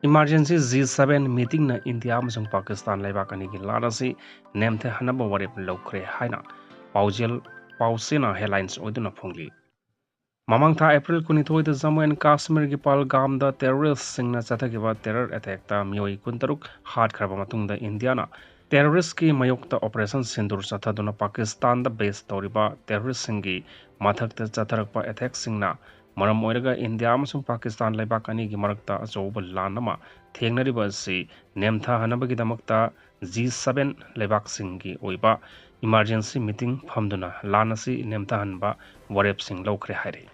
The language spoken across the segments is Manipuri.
Emergency G7 meeting na India amasung Pakistan laibak ani gi lanasi nemthanaba warep loukhre haina pausena headlines oiduna phongli. Mamang tha April 22 da Jammu and Kashmir gi Pahalgam da terrorists singna chathagiba terror attack ta mioi 13 hard kharba matungda India na terrorist ki mayokta operation sindur chathaduna Pakistan da base toriba terrorist singi mathakta chatharakpa attack singna maram oiraga India amasung Pakistan laibak ani gi marakta achoba lanama thengnariba si nemtha hanabagi damakta G7 laibak singi oiba emergency meeting phamduna lanasi nemtha hanba warep sing loukhre haire.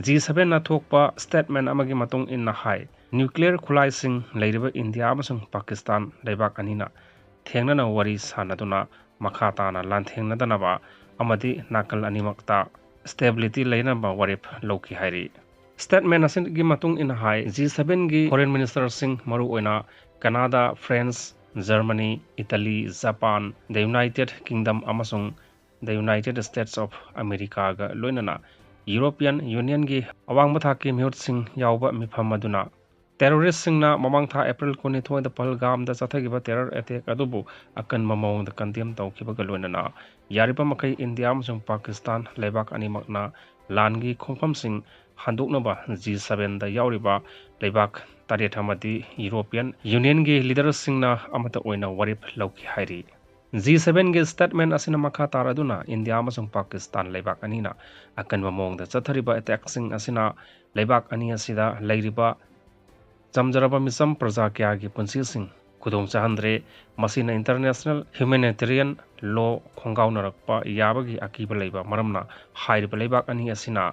G7 na thokpa statement amagi matung in na hai nuclear khulai sing leiriba India amasung Pakistan laibak anina thengnana wari sanaduna makha tana lanthengna danaba amadi nakal animakta stability leinaba warep loki hairi. Statement asin gi matung in hai G7 gi foreign minister sing maru oina Canada, France, Germany, Italy, Japan, the United Kingdom amasung the United States of America ga loinana European Union gi awang matha ki mihut sing yauba mifam aduna terrorist singna mamang tha April 22 da Pahalgam da chathagiba terror attack adubu akan mamong da condemn tawkiba ga loinana yariba makai India amasung Pakistan laibak animakna langi khongpham sing handoknaba G7 da yauriba laibak taret amadi European Union gi leaders singna amata oina warip lauki hairi. G7 ge statement asina makha taraduna India amasung Pakistan laibak anina akan mamong da chathariba attack sing asina laibak ani asida leiriba jamjaraba misam praja kya gi punsi sing khudong chahandre masina international humanitarian law khongaw narakpa yabagi akiba leiba maramna hairiba laibak ani asina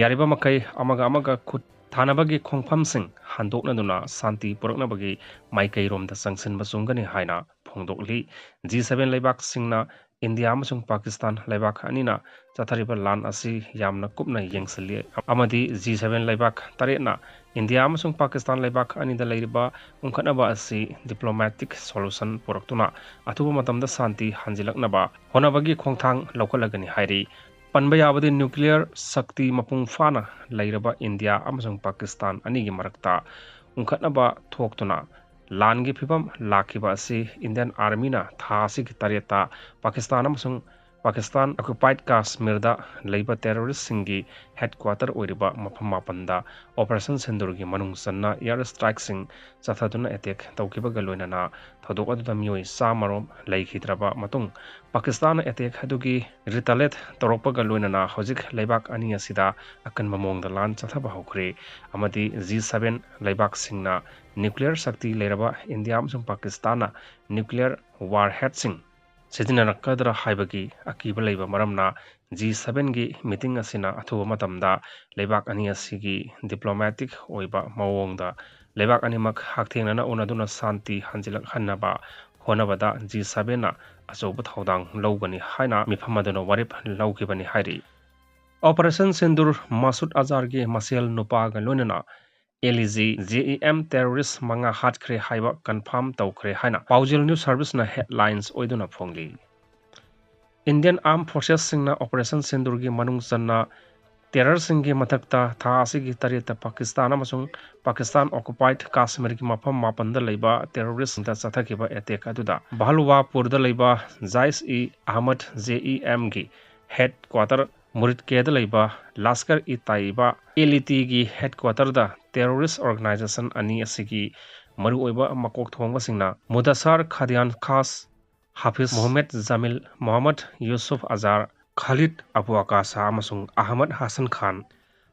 yariba makai amaga khut thanabagi khongpham sing handoknaduna santi puraknabagi maikai romda sangsinba chungani haina phongdokli. G7 laibak singna India amasung Pakistan laibak anina chathariba lan asi yamna kupna yengsali amadi G7 laibak taretna India amasung Pakistan laibak anida leiriba ungkhatnaba asi diplomatic solution puraktuna athuba matamda santi hanjilaknaba honabagi khongthang laukalagani hairi. Panba yabadi nuclear sakti mapung fana leiraba India amasung Pakistan anigi marakta ungkhatnaba thoktuna langi phibam lakhiba asi Indian Army na thasi ki tareta Pakistan occupied Kashmir da leiba terrorist singi headquarter oiriba mafam mapanda operation sindur gi manung sanna air strike sing chathaduna attack tawkiba galoinana thodok adu mioi samarom leikhidraba matung Pakistan attack adugi retaliate torokpa galoinana hojik leibak ani asida akan mamong da lan chathaba hokre amadi G7 leibak singna nuclear sakti leiraba India amsung Pakistan nuclear warhead sing Sidinarakadra haibagi akiba leiba maramna G7 gi meeting asina athuba matamda leibak ani asigi diplomatic oiba mawongda leibak animak hakthengnana unaduna santi hanjilak hannaba honabada G7 na achoba thodang logani haina miphamaduna warip logibani hairi. Operation Sindur Masud Azhar gi masel nupa ga lonina LEG JEM terrorist manga hatkre haiba confirm tawkre haina Paujil News Service na headlines oiduna phongli. Indian Armed Forces singna Operation Sindur gi manung sanna terror singi mathakta tha asigi tareta Pakistan amasung Pakistan occupied Kashmir gi mafam mapanda leiba terrorist da chathakiba attack aduda Bahalwa purda leiba Jais-e-Ahmad JEM gi headquarter Murid Keda leiba Lashkar-e-Taiba LET gi headquarter da terrorist organization ani asigi maru oiba makok thongba singna Mudassar Khadian Khas Hafiz Mohammed Jamil Muhammad Yusuf Azhar Khalid Abu Akasa amasung Ahmad Hassan Khan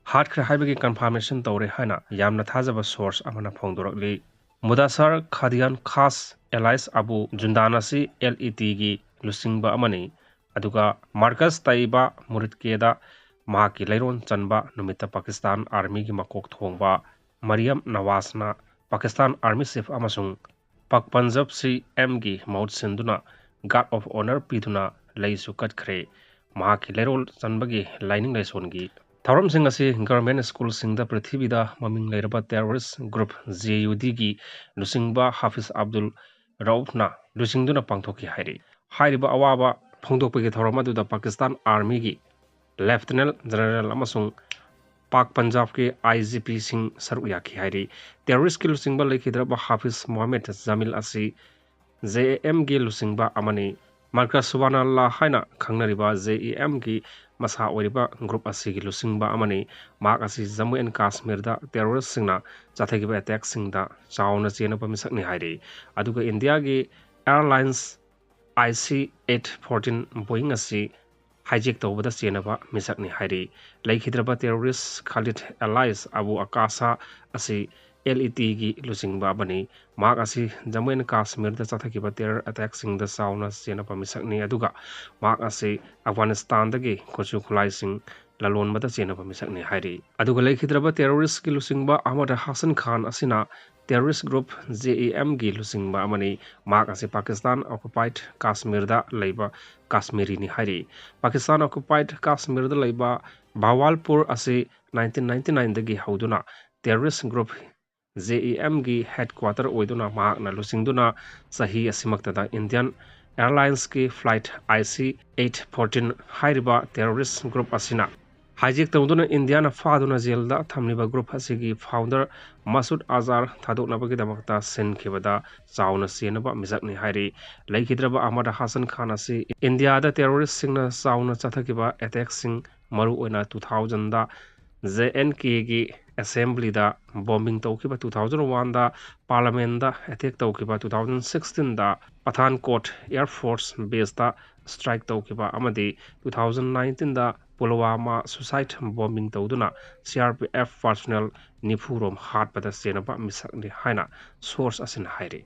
hatkre haibagi confirmation tawre haina yamna thajaba source amana phongdorakli. Mudassar Khadian Khas Elias Abu Jundanasi LET gi lusingba amani aduga Marcus Taiba Murid Keda mahaki leiron chanba numita Pakistan Army gi makok thongba Mariam Nawazna Pakistan Army Chief amasung Pak Punjab CM gi maut sinduna Guard of Honor piduna leisu katkhre mahaki leirol chanbagi lining laison gi Tharam sing asi government school singda prithibida maming leiraba terrorist group JUD gi lusingba Hafiz Abdul Raufna lusingduna pangthoki hairiba awaba phongdokpagi thoram aduda Pakistan Army gi Lieutenant General amasung पाक पंजाब के IGP सिंह सरुक याखी हाइरी टेररिस्ट की लुसिंगबा लेखिद्रबा हाफिज मोहम्मद जमील असी JAM की लुसिंगबा अमनी मार्कस सुबानाल्ला हाइना खंगनरिबा JAM की मसा ओरिबा ग्रुप असी की लुसिंगबा अमनी माक असी जम्मू एंड कश्मीर दा टेररिस्ट सिंगना जाथेगिबा अटैक सिंगदा चावना चेनबा मिसकनी हाइरी अदुगा इंडिया की एयरलाइंस IC-814 बोइंग असी हाइजेक तौबदा चेनबा मिसकनी हाइरी लेखिद्रबा टेररिस्ट खालिद एलाइस अबू अकाशा असी LET की लुसिंगबा बनी माक असी जम्मू एंड कश्मीर दा चथकिबा टेरर अटैक सिंग दा चावना चेनबा मिसकनी अदुगा माक असी अफगानिस्तान दगी कोचु खुलाई सिंग ललोनबदा चेनबा मिसकनी हाइरी अदुगा लेखिद्रबा टेररिस्ट की लुसिंगबा अहमद हसन खान असिना टेररिस्ट ग्रुप JAM की लुसिंगबा अमनी माक असी पाकिस्तान ऑक्युपाइड कश्मीर दा लैबा कश्मीरी नि हाइरी पाकिस्तान ऑक्युपाइड कश्मीर दा लैबा भावालपुर असी 1999 दगी हौदुना टेररिस्ट ग्रुप JAM की हेडक्वार्टर ओइदुना माकना लुसिंगदुना सही असिमक्तदा इंडियन एयरलाइंस की फ्लाइट IC-814 हाइरिबा टेररिस्ट ग्रुप असिना हाइजेक तौदुना इंडिया फादुना जेलदा थमलिबा ग्रुप असिगी फाउंडर मसूद अजहर थादोकनबगिदमक्ता सिनखिबदा चावना चेनबा मिसकनी हाइरी लेखिद्रबा अहमद हसन खान असी इंडिया दा टेररिस्ट सिंगना चावना चथकिबा अटैक सिंग मरु ओइना 2000 दा JNK की असेंबली दा बॉम्बिंग तौकिबा 2001 दा पार्लियामेंट दा अटैक तौकिबा 2016 दा पठानकोट एयरफोर्स बेस दा स्ट्राइक तौकिबा अमदी 2019 दा पुलवामा सुसाइड बॉम्बिंग तौदुना CRPF पर्सनल निफुरोम हाटपदा चेनबा मिसकनी हाइना सोर्स असिन हाइरी